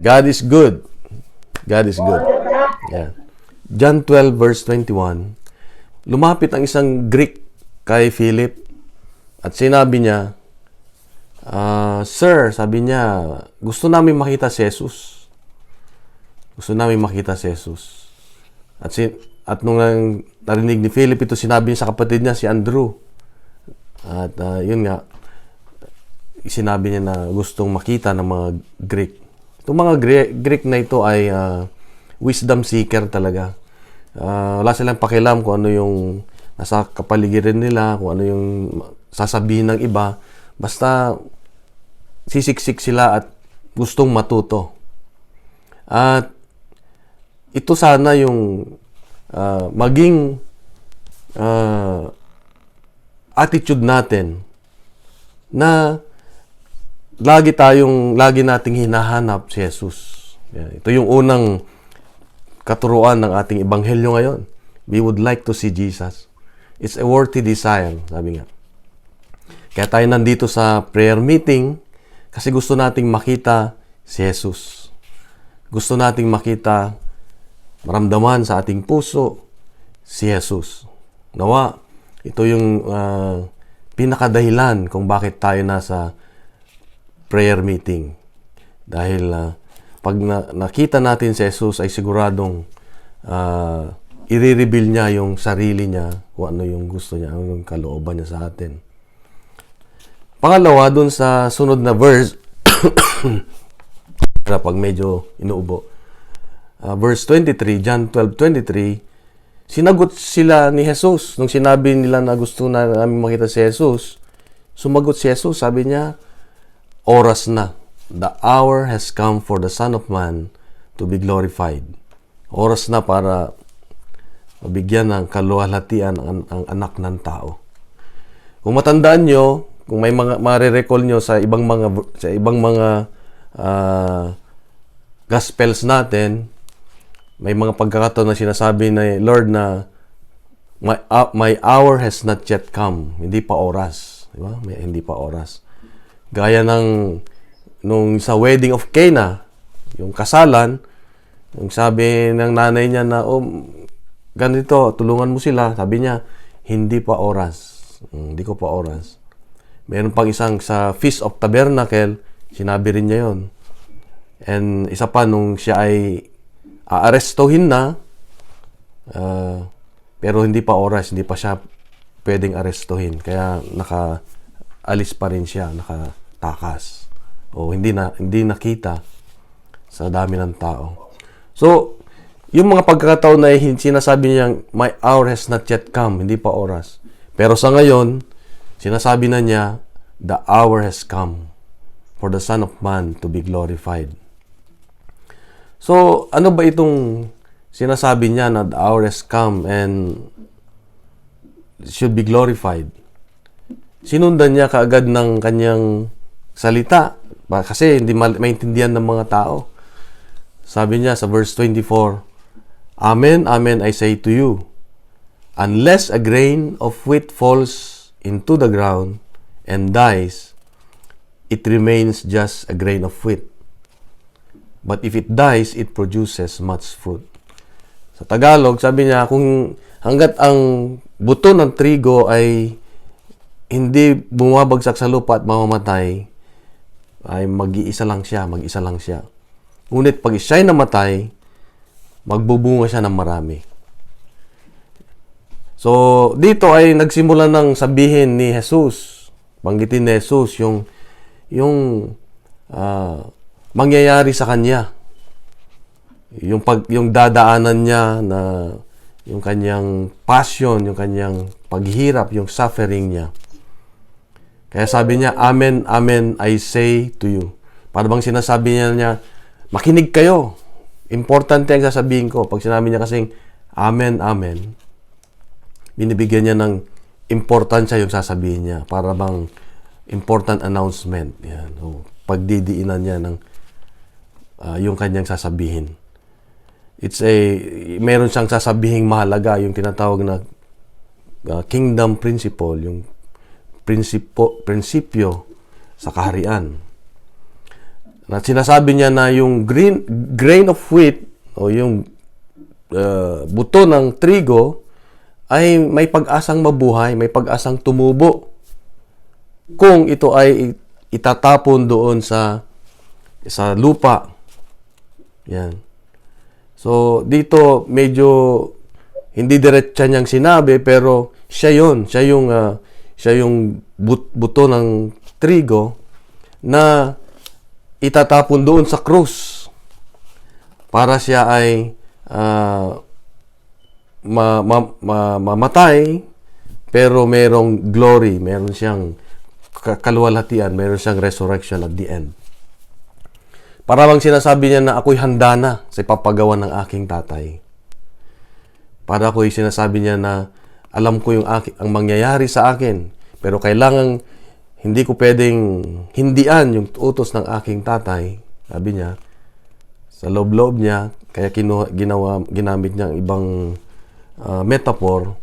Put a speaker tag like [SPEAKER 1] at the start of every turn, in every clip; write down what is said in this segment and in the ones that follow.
[SPEAKER 1] God is good. God is good. Yeah. John 12 verse 21. Lumapit ang isang Greek kay Philip at sinabi niya, Sir, sabi niya, gusto namin makita si Jesus. Gusto namin makita si Jesus. At nung narinig ni Philip ito, sinabi niya sa kapatid niya, si Andrew. At yun nga, sinabi niya na gustong makita ng mga Greek. Itong mga Greek na ito ay wisdom seeker talaga. Wala silang pakialam kung ano yung nasa kapaligiran nila, kung ano yung sasabihin ng iba. Basta sisiksik sila at gustong matuto. At ito sana yung maging attitude natin na lagi nating hinahanap si Jesus. Yan. Ito yung unang katuruan ng ating ebanghelyo ngayon. We would like to see Jesus. It's a worthy desire, sabi nga. Kaya tayo nandito sa prayer meeting kasi gusto nating makita si Jesus. Gusto nating makita, maramdaman sa ating puso si Jesus. Nawa, ito yung pinakadahilan kung bakit tayo nasa prayer meeting. Dahil pag nakita natin si Jesus ay siguradong i-reveal niya yung sarili niya, kung ano yung gusto niya, ano yung kalooban niya sa atin. Pangalawa, dun sa sunod na verse, pag medyo inuubo, verse 23, John 12:23, sinagot sila ni Jesus. Nung sinabi nila na gusto na namin makita si Jesus, sumagot si Jesus, sabi niya, oras na. The hour has come for the Son of Man to be glorified. Oras na para mabigyan ng kaluwalhatian ang anak ng tao. Kung matandaan nyo, kung may mga marirecall nyo sa ibang mga gospels natin, may mga pagkakataon na sinasabi na Lord na my hour has not yet come. Hindi pa oras. Di ba? Hindi pa oras. Gaya nung sa wedding of Cana, yung kasalan, yung sabi ng nanay niya na, ganito, tulungan mo sila. Sabi niya, hindi pa oras. Hindi ko pa oras. Meron pang isang sa Feast of Tabernacle, sinabi rin niya yon. And isa pa, nung siya ay aarestuhin na, pero hindi pa oras, hindi pa siya pwedeng arestuhin. Kaya nakaalis pa rin siya, nakatakas. O hindi nakita sa dami ng tao. So, yung mga pagkakataon na sinasabi niyang, my hour has not yet come, hindi pa oras. Pero sa ngayon, sinasabi na niya, the hour has come for the Son of Man to be glorified. So, ano ba itong sinasabi niya na the hour has come and should be glorified? Sinundan niya kaagad ng kanyang salita kasi hindi maintindihan ng mga tao. Sabi niya sa verse 24, Amen, amen, I say to you, unless a grain of wheat falls into the ground and dies, it remains just a grain of wheat. But if it dies, it produces much fruit. Sa Tagalog, sabi niya, kung hanggat ang buto ng trigo ay hindi bumabagsak sa lupa at mamamatay, ay mag-iisa lang siya. Ngunit pag siya'y namatay, magbubunga siya ng marami. So, dito ay nagsimula ng sabihin ni Jesus, banggitin ni Jesus yung mangyayari sa kanya. Yung dadaanan niya na yung kanyang passion, yung kanyang paghirap, yung suffering niya. Kaya sabi niya, Amen, amen, I say to you. Para bang sinasabi niya, makinig kayo. Importante ang sasabihin ko. Pag sinabi niya kasing, Amen, amen, binibigyan niya ng importansya yung sasabihin niya. Para bang important announcement. Yan. O, pagdidiinan niya ng yung kanyang sasabihin. Meron siyang sasabihing mahalaga, yung tinatawag na kingdom principle, yung prinsipyo sa kaharian. na sinasabi niya na yung grain of wheat o yung buto ng trigo ay may pag-asang mabuhay, may pag-asang tumubo kung ito ay itatapon doon sa lupa. Yan. So, dito medyo hindi diretsa niyang sinabi, pero siya yung buto ng trigo na itatapon doon sa krus para siya ay mamatay, pero merong glory, meron siyang kaluwalhatian, meron siyang resurrection at the end. Para bang sinasabi niya na ako'y handa na sa ipapagawa ng aking tatay. Para ako'y sinasabi niya na alam ko ang mangyayari sa akin, pero kailangan hindi ko pwedeng hindian yung utos ng aking tatay. Sabi niya, sa loob-loob niya, kaya ginamit niya ang ibang metaphor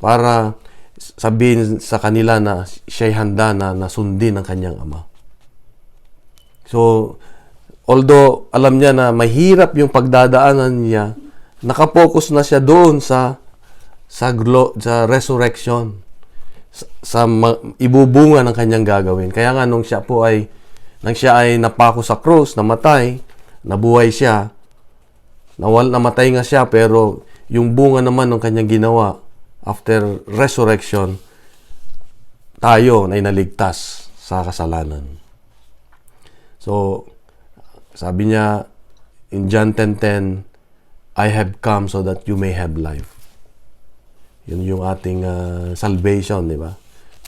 [SPEAKER 1] para sabihin sa kanila na siya'y handa na sundin ng kanyang ama. So, although alam niya na mahirap yung pagdadaanan niya, nakapokus na siya doon sa resurrection, sa ibubunga ng kanyang gagawin. Kaya nga nung siya ay napako sa krus, namatay, nabuhay siya, namatay nga siya, pero yung bunga naman ng kanyang ginawa after resurrection, tayo ay naligtas sa kasalanan. So, sabi niya in John 10:10, I have come so that you may have life. Yun yung ating salvation, di ba?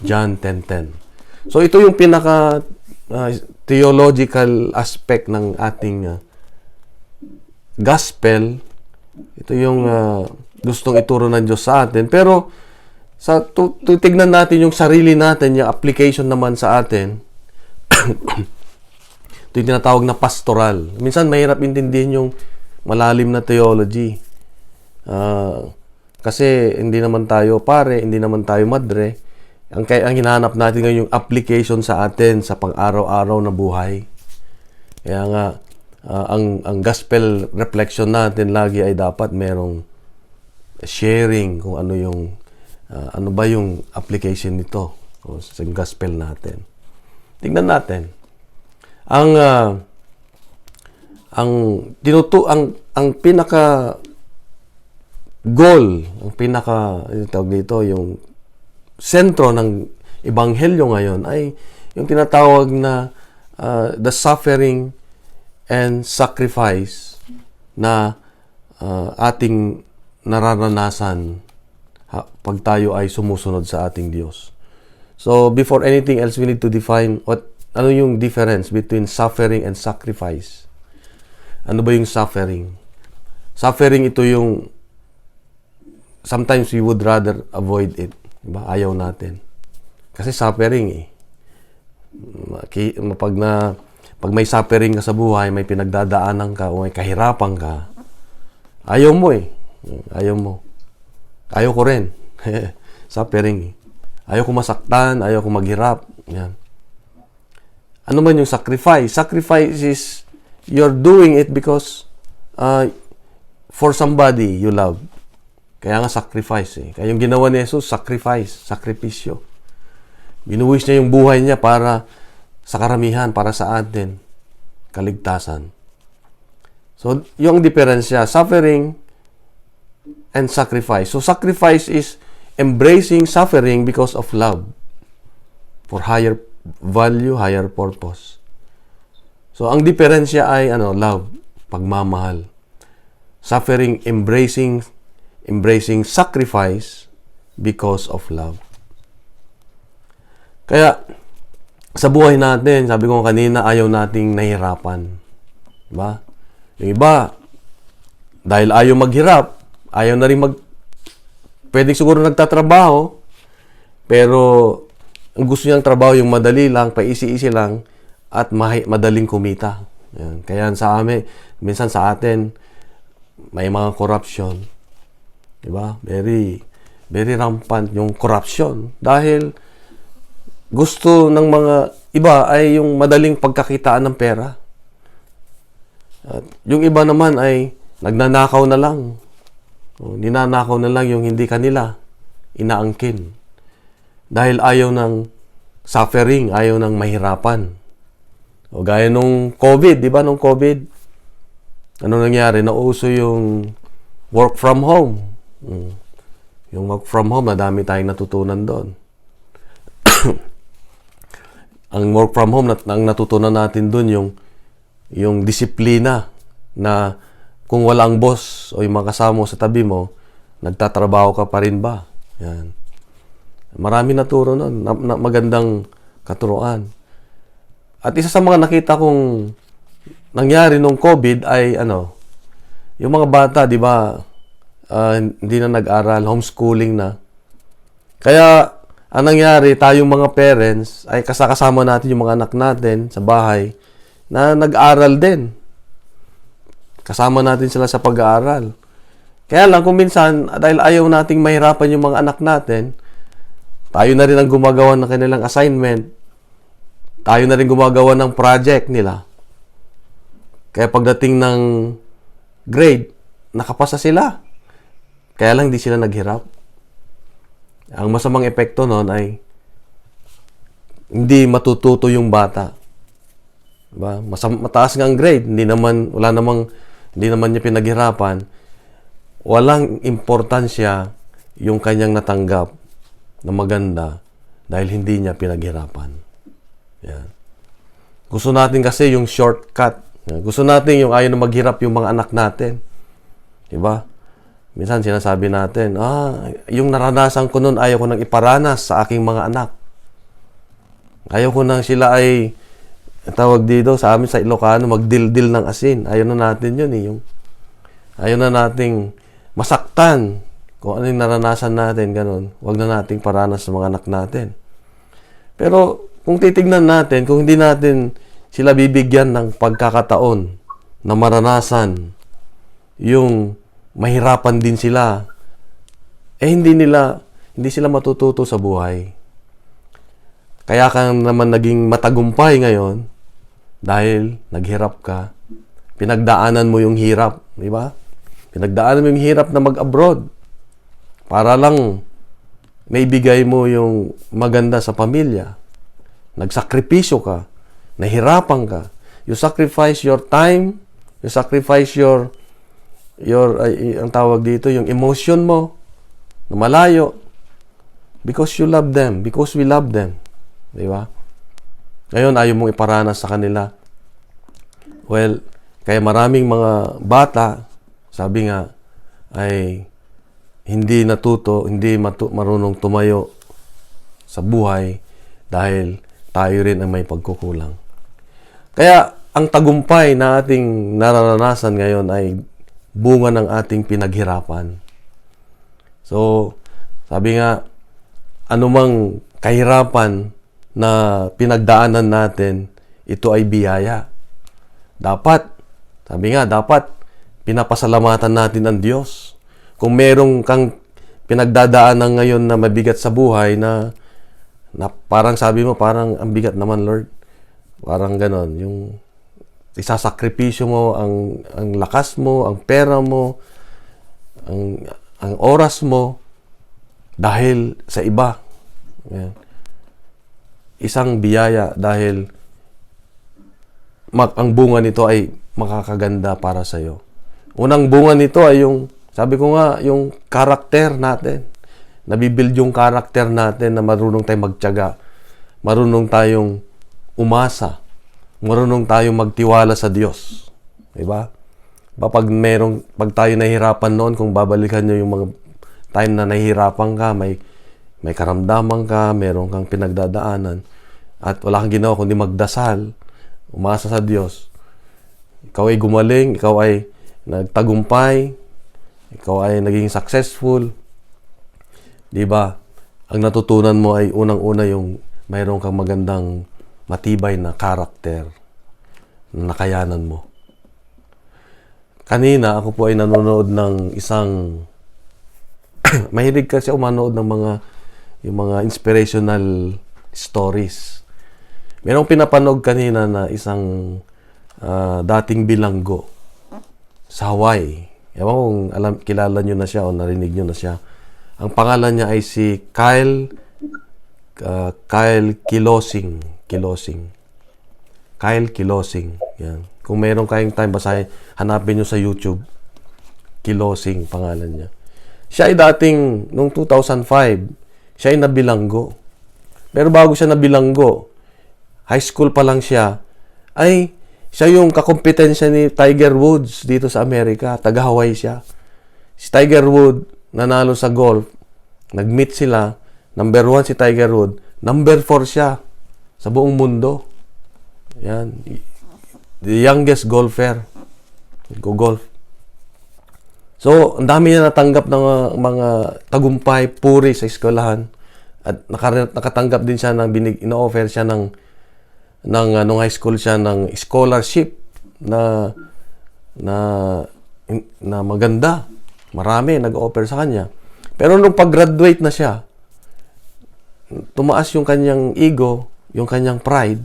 [SPEAKER 1] John 10:10. So, ito yung pinaka theological aspect ng ating gospel. Ito yung gustong ituro ng Diyos sa atin. Pero, titignan natin yung sarili natin, yung application naman sa atin. Ito yung tinatawag na pastoral. Minsan, mahirap intindihin yung malalim na theology. Kasi hindi naman tayo pare, hindi naman tayo madre. Ang hinahanap natin ngayon yung application sa atin sa pang-araw-araw na buhay. Kaya nga, ang gospel reflection natin lagi ay dapat merong sharing kung ano ba yung application nito sa gospel natin. Tingnan natin. Ang pinaka goal, tawag dito, yung sentro ng ebanghelyo ngayon ay yung tinatawag na the suffering and sacrifice na ating nararanasan pag tayo ay sumusunod sa ating Diyos. So, before anything else, we need to define ano yung difference between suffering and sacrifice. Ano ba yung suffering? Suffering, ito yung sometimes we would rather avoid it. Diba? Ayaw natin. Kasi suffering pag may suffering ka sa buhay, may pinagdadaanan ka o may kahirapan ka, ayaw mo Ayaw mo. Ayaw ko rin. Suffering Ayaw ko masaktan, ayaw ko maghirap. Yan. Ano man yung sacrifice? Sacrifice is you're doing it because for somebody you love. Kaya nga sacrifice Kaya yung ginawa ni Jesus, sakripisyo. Binuwis niya yung buhay niya para sa karamihan, para sa atin, kaligtasan. So, yung diferensya, suffering and sacrifice. So, sacrifice is embracing suffering because of love for higher value, higher purpose. So, ang diferensya ay love, pagmamahal. Suffering, embracing sacrifice because of love. Kaya, sa buhay natin, sabi ko kanina, ayaw nating nahihirapan. Diba? Yung iba, dahil ayaw maghirap, ayaw na rin pwedeng siguro nagtatrabaho, pero ang gusto niyang trabaho yung madali lang, paisi-isi lang, at madaling kumita. Yan. Kaya sa amin, minsan sa atin, may mga corruption. Diba? Very, very rampant yung corruption. Dahil gusto ng mga iba ay yung madaling pagkakitaan ng pera. At yung iba naman ay nagnanakaw na lang. O, ninanakaw na lang yung hindi kanila inaangkin. Dahil ayaw ng suffering, ayaw ng mahirapan. O gaya nung COVID, di ba nung COVID? Ano nangyari? Nauso yung work from home. Yung work from home, madami tayong natutunan doon. Ang work from home, ang natutunan natin doon yung disiplina na kung walang boss o yung mga kasama mo sa tabi mo, nagtatrabaho ka pa rin ba? Yan. Marami naturo nun, magandang katuruan. At isa sa mga nakita kong nangyari nung COVID ay yung mga bata, di ba, hindi na nag-aral, homeschooling na. Kaya, ang nangyari, tayong mga parents ay kasama natin yung mga anak natin sa bahay na nag-aral din. Kasama natin sila sa pag-aaral. Kaya lang, kung minsan, dahil ayaw nating mahirapan yung mga anak natin, tayo na rin ang gumagawa ng kanilang assignment. Tayo na rin gumagawa ng project nila. Kaya pagdating ng grade, nakapasa sila. Kaya lang di sila naghirap. Ang masamang epekto nun ay hindi matututo yung bata. Diba? Mataas nga ang grade, hindi naman niya pinaghirapan. Walang importansya yung kanyang natanggap na maganda dahil hindi niya pinaghirapan. Yan. Gusto natin kasi yung shortcut. Gusto natin yung ayaw na maghirap yung mga anak natin. Diba? Minsan sinasabi natin, yung naranasan ko noon, ayaw ko nang iparanas sa aking mga anak. Ayaw ko nang sila ay, tawag dito sa amin sa Ilocano, magdildil ng asin. Ayaw na natin yun eh. Ayaw na nating masaktan kung ano yung naranasan natin, ganun. Huwag na nating paranas sa mga anak natin. Pero kung titignan natin, kung hindi natin sila bibigyan ng pagkakataon na maranasan yung mahirapan din sila, hindi sila matututo sa buhay. Kaya ka naman naging matagumpay ngayon dahil naghirap ka. Pinagdaanan mo yung hirap, di ba? Pinagdaanan mo yung hirap na mag-abroad para lang maibigay mo yung maganda sa pamilya. Nagsakripisyo ka, nahirapan ka. You sacrifice your time, you sacrifice your ang tawag dito, yung emotion mo na malayo because you love them, because we love them. Di ba? Ngayon, ayaw mong iparanas sa kanila. Well, kaya maraming mga bata, sabi nga, ay hindi natuto, hindi marunong tumayo sa buhay dahil tayo rin ang may pagkukulang. Kaya, ang tagumpay na ating nararanasan ngayon ay bunga ng ating pinaghirapan. So, sabi nga, anumang kahirapan na pinagdaanan natin, ito ay biyaya. Dapat pinapasalamatan natin ang Diyos. Kung merong kang pinagdadaanan ngayon na mabigat sa buhay na parang sabi mo, parang ang bigat naman, Lord. Parang ganon, yung isasakripisyo mo ang lakas mo, ang pera mo, ang oras mo dahil sa iba. Yan. Isang biyaya dahil ang bunga nito ay makakaganda para sa iyo. Unang bunga nito ay sabi ko nga, yung karakter natin. Nabibuild yung karakter natin na marunong tayong magtiyaga. Marunong tayong umasa. Marunong tayong magtiwala sa Diyos. Diba? Pag tayo nahihirapan noon, kung babalikan nyo yung mga time na nahihirapan ka, may karamdaman ka, meron kang pinagdadaanan, at wala kang ginawa kundi magdasal, umasa sa Diyos, ikaw ay gumaling, ikaw ay nagtagumpay, ikaw ay naging successful, diba? Ang natutunan mo ay unang-una yung mayroon kang magandang matibay na karakter na nakayanan mo. Kanina, ako po ay nanonood ng isang mahilig kasi ako manood ng yung mga inspirational stories. Merong pinapanood kanina na isang dating bilanggo sa Hawaii. Ewan ko kung kilala nyo na siya o narinig nyo na siya. Ang pangalan niya ay si Kyle Kilosing. Kyle Kilosing. Yan. Kung meron kayong time, basahin, hanapin nyo sa YouTube. Kilosing, pangalan niya. Siya ay dating, noong 2005, siya ay nabilanggo. Pero bago siya nabilanggo, high school pa lang siya, ay siya yung kakompetensya ni Tiger Woods dito sa Amerika. Taga-Hawaii siya. Si Tiger Woods, nanalo sa golf. Nag-meet sila. Number 1 si Tiger Woods. Number 4 siya sa buong mundo. Yan. The youngest golfer. Go-golf. So, ang dami niya natanggap ng mga tagumpay, puri sa eskwelahan. At nakatanggap din siya ng ino-offer siya nung high school siya ng scholarship na maganda. Marami nag-offer sa kanya. Pero nung pag-graduate na siya, tumaas yung kanyang ego, yung kanyang pride.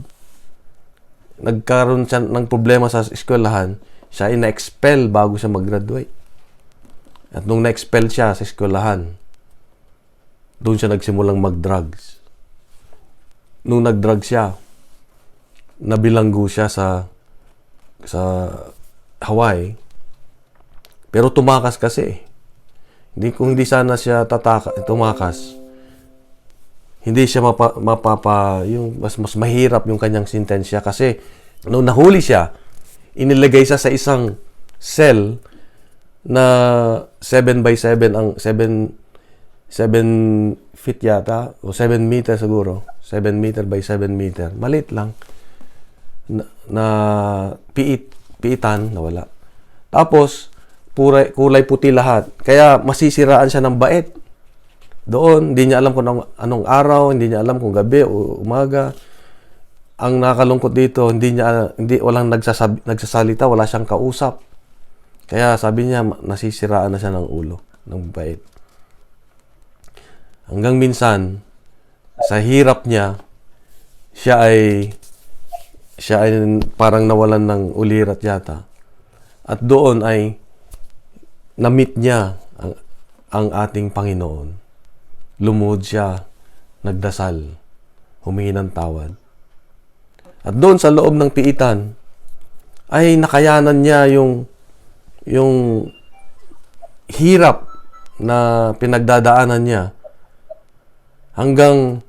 [SPEAKER 1] Nagkaroon siya ng problema sa eskwelahan. Siya ay na-expel bago siya mag-graduate. At nung na-expel siya sa eskwelahan, doon siya nagsimulang mag-drugs. Nung nag-drugs siya, nabilanggo siya sa Hawaii. Pero tumakas kasi. Kung hindi sana siya tumakas, hindi siya yung mas mahirap yung kanyang sentensya kasi nung nahuli siya, inilagay siya sa isang cell na 7x7 ang 7 feet yata o 7 meter siguro. 7 meter by 7 meter. Maliit lang. Na piitan, nawala. Tapos, kulay puti lahat. Kaya masisiraan siya ng bait. Doon, hindi niya alam kung anong araw, hindi niya alam kung gabi o umaga. Ang nakalungkot dito, walang nagsasalita, wala siyang kausap. Kaya sabi niya, nasisiraan na siya ng ulo, ng bait. Hanggang minsan, sa hirap niya, siya ay parang nawalan ng ulirat yata. At doon ay na-meet niya ang ating Panginoon. Lumuhod siya, nagdasal, humingi ng tawad. At doon sa loob ng piitan, ay nakayanan niya yung hirap na pinagdadaanan niya hanggang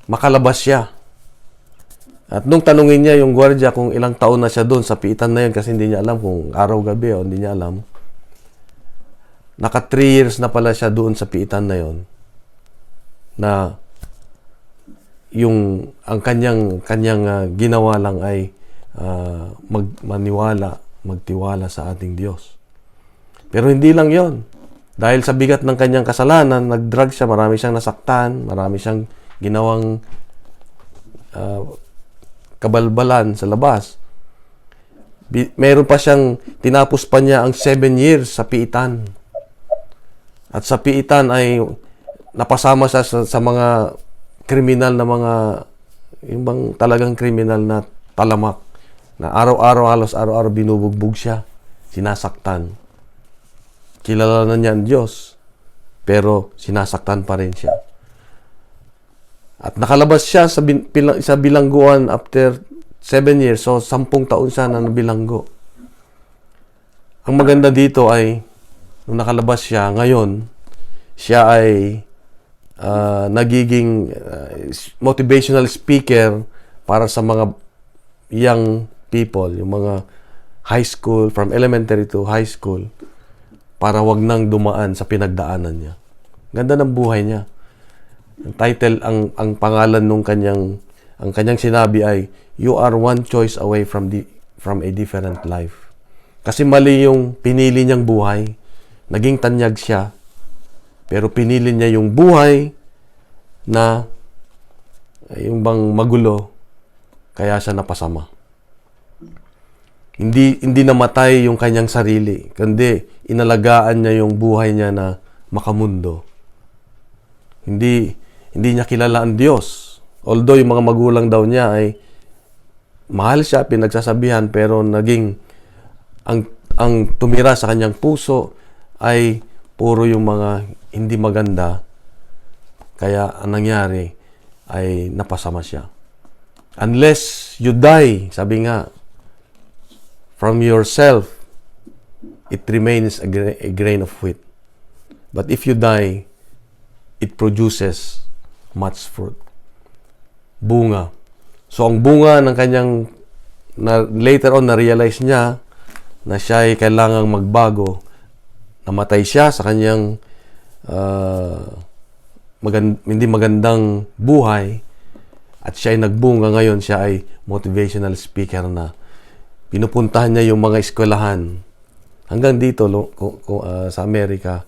[SPEAKER 1] makalabas siya. At nung tanungin niya yung gwardiya kung ilang taon na siya doon sa piitan na yun kasi hindi niya alam kung araw-gabi o hindi niya alam, naka 3 years na pala siya doon sa piitan na yun na ang kanyang ginawa lang ay magtiwala sa ating Diyos. Pero hindi lang yon. Dahil sa bigat ng kanyang kasalanan, nag-drug siya, marami siyang nasaktan, marami siyang ginawang kabalbalan sa labas. Meron pa siyang, tinapos pa niya ang 7 years sa piitan. At sa piitan ay napasama siya sa mga kriminal na yung bang talagang kriminal na talamak. Na halos araw-araw binubugbog siya, sinasaktan. Kilala na niya ang Diyos, pero sinasaktan pa rin siya. At nakalabas siya sa bilangguan after 7 years, so 10 taon siya na nabilanggo. Ang maganda dito ay, nung nakalabas siya, ngayon, siya ay nagiging motivational speaker para sa mga young people, yung mga high school, from elementary to high school, para wag nang dumaan sa pinagdaanan niya. Ganda ng buhay niya. Ang title, ang pangalan nung kanyang sinabi ay, "You are one choice away from a different life." Kasi mali yung pinili niyang buhay. Naging tanyag siya. Pero pinili niya yung buhay na yung bang magulo, kaya siya napasama. Hindi namatay yung kanyang sarili, kundi inalagaan niya yung buhay niya na makamundo. Hindi niya kilala ang Diyos. Although yung mga magulang daw niya ay mahal siya, pinagsasabihan, pero naging ang tumira sa kanyang puso ay puro yung mga hindi maganda. Kaya ang nangyari ay napasama siya. Unless you die, sabi nga, from yourself, it remains a grain of wheat. But if you die, it produces much fruit. Bunga. So, ang bunga ng kanyang, later on, na-realize niya na siya ay kailangang magbago. Namatay siya sa kanyang hindi magandang buhay at siya ay nagbunga. Ngayon, siya ay motivational speaker na. Pinupuntahan niya yung mga eskwelahan. Hanggang dito, sa Amerika,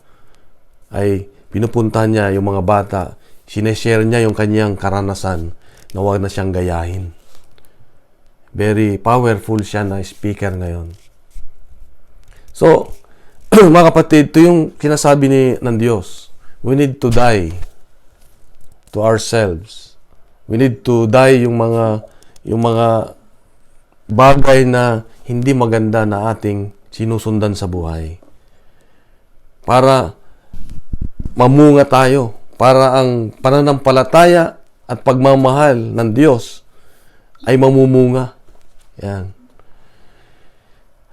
[SPEAKER 1] ay pinupuntahan niya yung mga bata. Sineshare niya yung kanyang karanasan na huwag na siyang gayahin. Very powerful siya na speaker ngayon. So, mga kapatid, ito yung sinasabi ng Diyos. We need to die to ourselves. We need to die yung mga bagay na hindi maganda na ating sinusundan sa buhay. Para mamunga tayo. Para ang pananampalataya at pagmamahal ng Diyos ay mamumunga. Yan.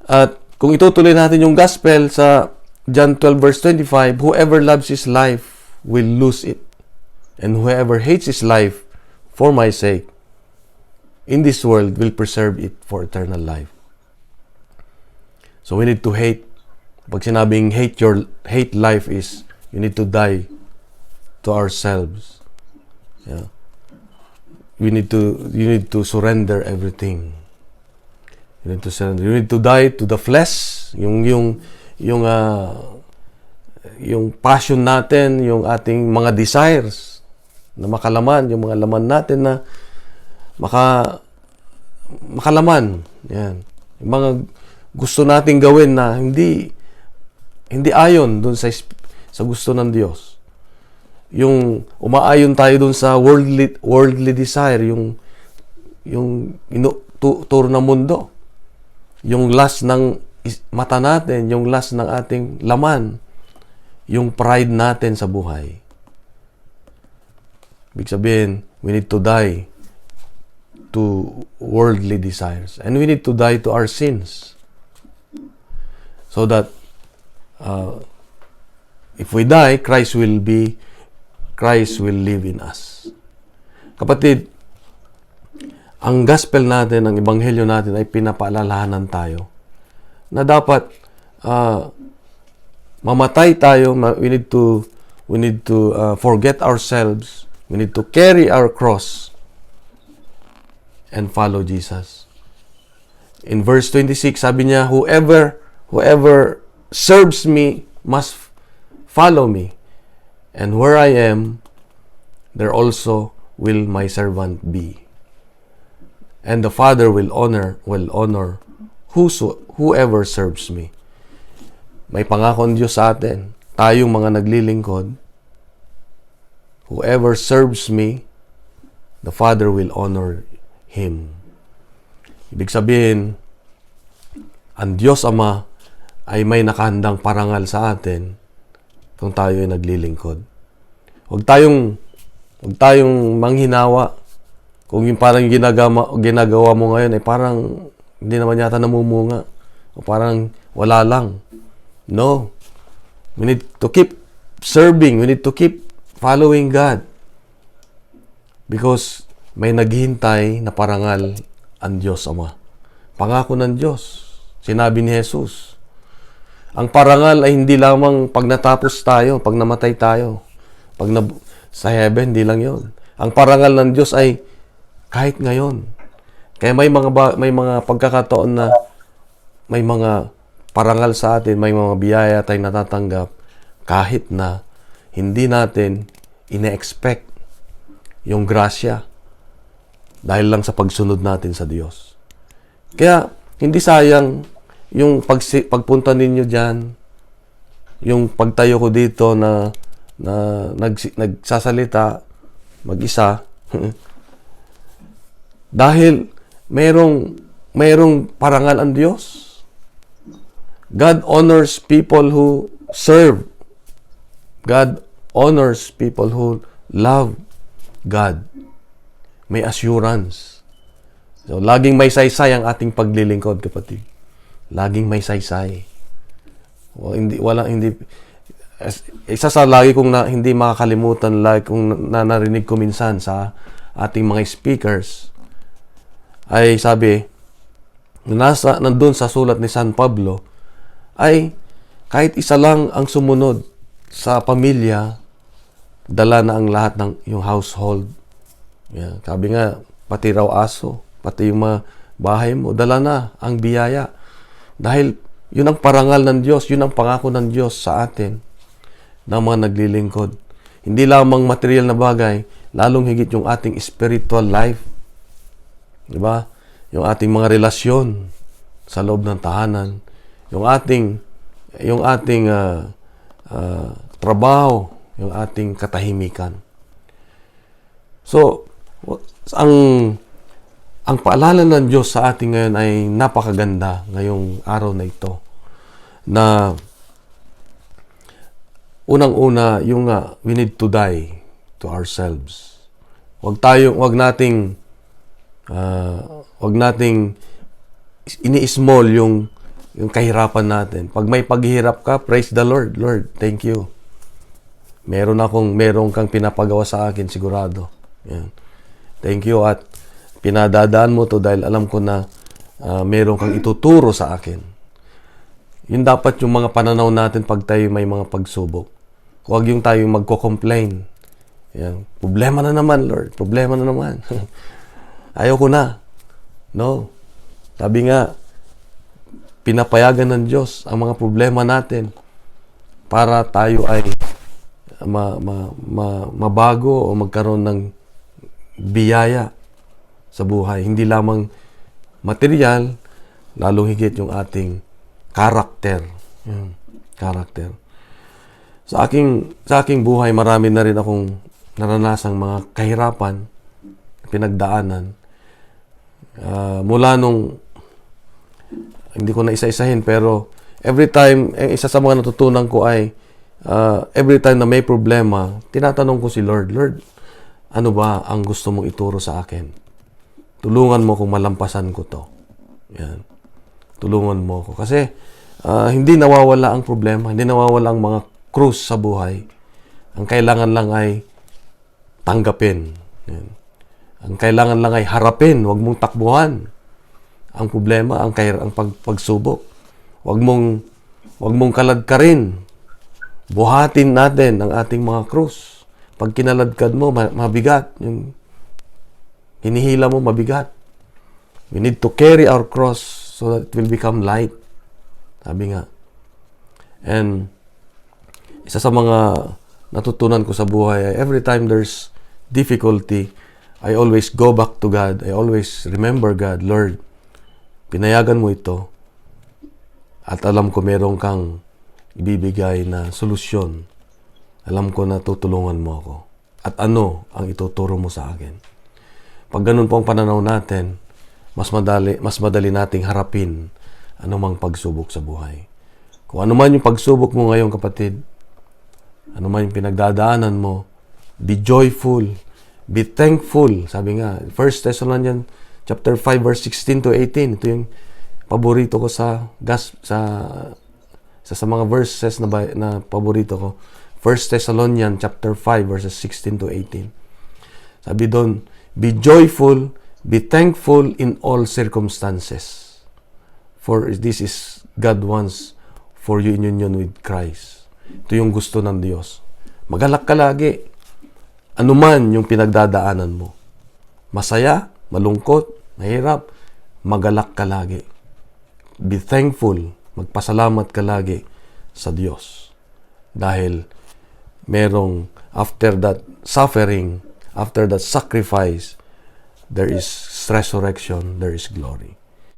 [SPEAKER 1] At kung itutuloy natin yung gospel sa John 12 verse 25, whoever loves his life will lose it. And whoever hates his life for my sake in this world will preserve it for eternal life. So we need to hate. Pag sinabing hate life is you need to die to ourselves. Yeah. You need to surrender everything. You need to surrender. You need to die to the flesh, yung passion natin, yung ating mga desires na makalaman, yung mga laman natin na makalaman. Yan. Yung mga gusto nating gawin na hindi ayon dun sa gusto ng Diyos. Yung umaayon tayo dun sa worldly desire, yung turo ng mundo. Yung lust ng mata natin, yung lust ng ating laman, yung pride natin sa buhay. Ibig sabihin, we need to die to worldly desires. And we need to die to our sins. So that if we die, Christ will live in us. Kapatid, ang gospel natin, ang ebanghelyo natin ay pinapaalalahanan tayo na dapat mamatay tayo. We need to forget ourselves. We need to carry our cross and follow Jesus. In verse 26, sabi niya, whoever serves me must follow me. And where I am, there also will my servant be. And the Father will honor whoever serves me. May pangako ang Diyos sa atin. Tayong mga naglilingkod, whoever serves me, the Father will honor him. Ibig sabihin, ang Diyos Ama ay may nakahandang parangal sa atin kung tayo ay naglilingkod. Huwag tayong manghinawa. Kung yung parang ginagawa mo ngayon ay parang hindi naman yata namumunga o parang wala lang. No. We need to keep serving. We need to keep following God. Because may naghihintay na parangal ang Diyos Ama. Pangako ng Diyos. Sinabi ni Jesus. Ang parangal ay hindi lamang pag natapos tayo, pag namatay tayo. Sa heaven, hindi lang yon. Ang parangal ng Diyos ay kahit ngayon. Kaya may mga pagkakataon na may mga parangal sa atin, may mga biyaya tayong natatanggap kahit na hindi natin ine-expect yung grasya dahil lang sa pagsunod natin sa Diyos. Kaya hindi sayang yung pagpunta ninyo dyan, yung pagtayo ko dito na nagsasalita mag-isa Dahil mayroong parangal ang Diyos. God honors people who serve. God honors people who love God. May assurance. So, laging may saysay ang ating paglilingkod, kapatid. Laging may saysay. Isa sa lagi kong hindi makakalimutan, lagi kong narinig ko minsan sa ating mga speakers, ay sabi, nandun sa sulat ni San Pablo, ay kahit isa lang ang sumunod sa pamilya, dala na ang lahat ng yung household. Yeah. Sabi nga, pati raw aso, pati yung mga bahay mo, dala na ang biyaya. Dahil yun ang parangal ng Diyos, yun ang pangako ng Diyos sa atin na mga naglilingkod. Hindi lamang material na bagay, lalong higit yung ating spiritual life. Diba? Yung ating mga relasyon sa loob ng tahanan, yung ating trabaho, yung ating katahimikan. So, ang paalala ng Diyos sa ating ngayon ay napakaganda ngayong araw na ito. Na unang-una, yung we need to die to ourselves. Wag nating ini-small yung kahirapan natin. Pag may paghihirap ka, praise the Lord. Lord, thank you. Meron kang pinapagawa sa akin, sigurado. Yan. Thank you at pinadadaan mo to dahil alam ko na meron kang ituturo sa akin. Yun dapat yung mga pananaw natin pag tayo may mga pagsubok. Huwag yung tayo magko-complain. Yan. Problema na naman, Lord. Problema na naman. Ayoko na. No. Sabi nga, pinapayagan ng Diyos ang mga problema natin para tayo ay mabago o magkaroon ng biyaya sa buhay. Hindi lamang material, lalong higit yung ating karakter. Karakter. Sa aking buhay, marami na rin akong naranasang mga kahirapan, pinagdaanan. Mula nung, hindi ko na isa-isahin, pero every time, isa sa mga natutunan ko ay, every time na may problema, tinatanong ko si Lord, Lord, ano ba ang gusto mong ituro sa akin? Tulungan mo kung malampasan ko to. Yan. Tulungan mo ko. Kasi, hindi nawawala ang problema, hindi nawawala ang mga krus sa buhay. Ang kailangan lang ay tanggapin. Yan. Ang kailangan lang ay harapin, huwag mong takbuhan ang problema, ang pagsubok. Huwag mong kaladkarin. Buhatin natin ang ating mga krus. Pag kinaladkad mo, mabigat. Yung hinihila mo, mabigat. We need to carry our cross so that it will become light. Sabi nga. And isa sa mga natutunan ko sa buhay ay every time there's difficulty, I always go back to God. I always remember God. Lord, pinayagan mo ito at alam ko meron kang ibibigay na solusyon. Alam ko na tutulungan mo ako. At ano ang ituturo mo sa akin? Pag ganun po ang pananaw natin, mas madali nating harapin anumang pagsubok sa buhay. Kung ano man yung pagsubok mo ngayon, kapatid, ano man yung pinagdadaanan mo, be joyful, be thankful. Sabi nga, 1 Thessalonians chapter 5 verse 16 to 18. Ito yung paborito ko sa mga verses na paborito ko. 1 Thessalonians chapter 5 verses 16 to 18. Sabi doon, be joyful, be thankful in all circumstances. For this is God wants for you in union with Christ. Ito yung gusto ng Diyos. Magalak ka lagi. Ano man yung pinagdadaanan mo. Masaya, malungkot, mahirap, magalak ka lagi. Be thankful, magpasalamat ka lagi sa Diyos. Dahil merong after that suffering, after that sacrifice, there is resurrection, there is glory.